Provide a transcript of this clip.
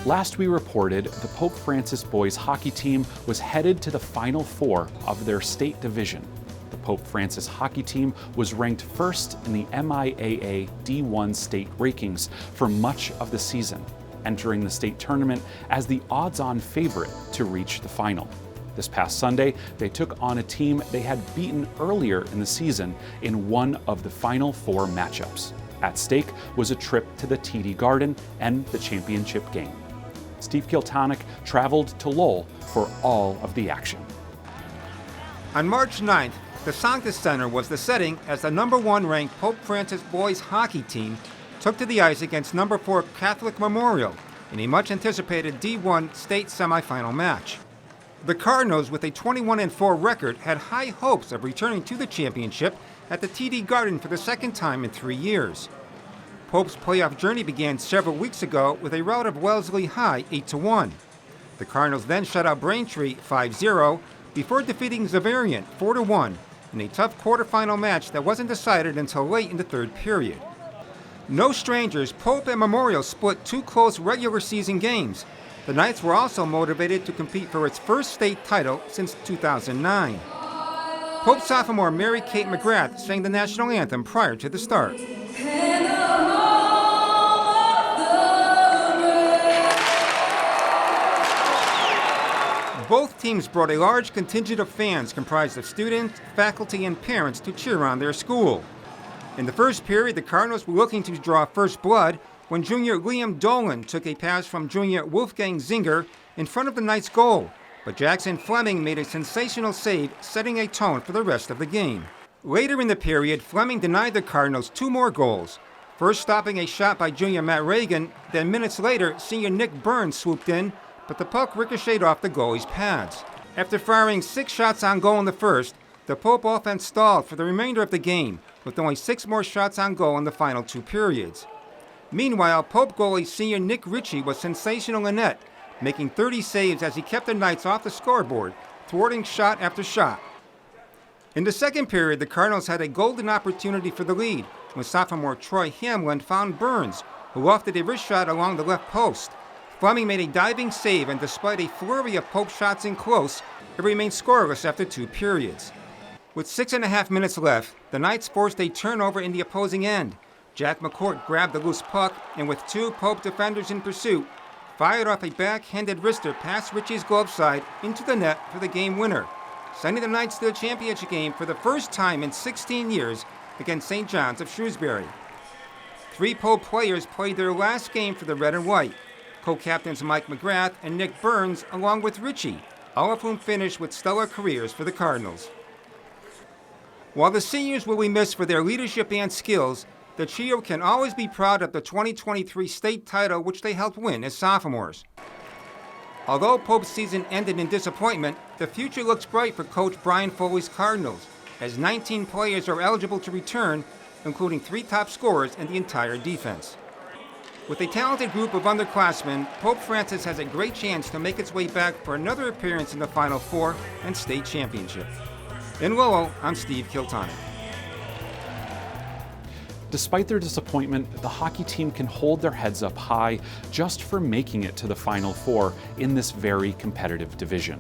Last we reported, the Pope Francis boys hockey team was headed to the Final Four of their state division. The Pope Francis hockey team was ranked first in the MIAA D1 state rankings for much of the season, entering the state tournament as the odds-on favorite to reach the final. This past Sunday, they took on a team they had beaten earlier in the season in one of the Final Four matchups. At stake was a trip to the TD Garden and the championship game. Steve Kiltonic traveled to Lowell for all of the action. On March 9th, the Sanctus Center was the setting as the #1 ranked Pope Francis boys hockey team took to the ice against #4 Catholic Memorial in a much-anticipated D1 state semifinal match. The Cardinals, with a 21-4 record, had high hopes of returning to the championship at the TD Garden for the second time in 3 years. Pope's playoff journey began several weeks ago with a rout of Wellesley High 8-1. The Cardinals then shut out Braintree 5-0 before defeating Xaverian 4-1 in a tough quarterfinal match that wasn't decided until late in the third period. No strangers, Pope and Memorial split 2 close regular season games. The Knights were also motivated to compete for its first state title since 2009. Pope sophomore Mary Kate McGrath sang the national anthem prior to the start. Both teams brought a large contingent of fans comprised of students, faculty, and parents to cheer on their school. In the first period, the Cardinals were looking to draw first blood when junior Liam Dolan took a pass from junior Wolfgang Zinger in front of the Knights' goal, but Jackson Fleming made a sensational save, setting a tone for the rest of the game. Later in the period, Fleming denied the Cardinals 2 more goals, first stopping a shot by junior Matt Reagan, then minutes later, senior Nick Burns swooped in, but the puck ricocheted off the goalie's pads. After firing 6 shots on goal in the first, the Pope offense stalled for the remainder of the game, with only 6 more shots on goal in the final 2 periods. Meanwhile, Pope goalie senior Nick Ritchie was sensational in net, making 30 saves as he kept the Knights off the scoreboard, thwarting shot after shot. In the second period, the Cardinals had a golden opportunity for the lead when sophomore Troy Hamlin found Burns, who lofted a wrist shot along the left post. Fleming made a diving save, and despite a flurry of Pope shots in close, it remained scoreless after 2 periods. With 6.5 minutes left, the Knights forced a turnover in the opposing end. Jack McCourt grabbed the loose puck, and with 2 Pope defenders in pursuit, fired off a backhanded wrister past Ritchie's glove side into the net for the game winner, sending the Knights to the championship game for the first time in 16 years against St. John's of Shrewsbury. 3 Pope players played their last game for the Red and White, co-captains Mike McGrath and Nick Burns, along with Ritchie, all of whom finished with stellar careers for the Cardinals. While the seniors will be missed for their leadership and skills, the trio can always be proud of the 2023 state title which they helped win as sophomores. Although Pope's season ended in disappointment, the future looks bright for coach Brian Foley's Cardinals, as 19 players are eligible to return, including 3 top scorers and the entire defense. With a talented group of underclassmen, Pope Francis has a great chance to make its way back for another appearance in the Final Four and state championship. In Lowell, I'm Steve Kiltonic. Despite their disappointment, the hockey team can hold their heads up high just for making it to the Final Four in this very competitive division.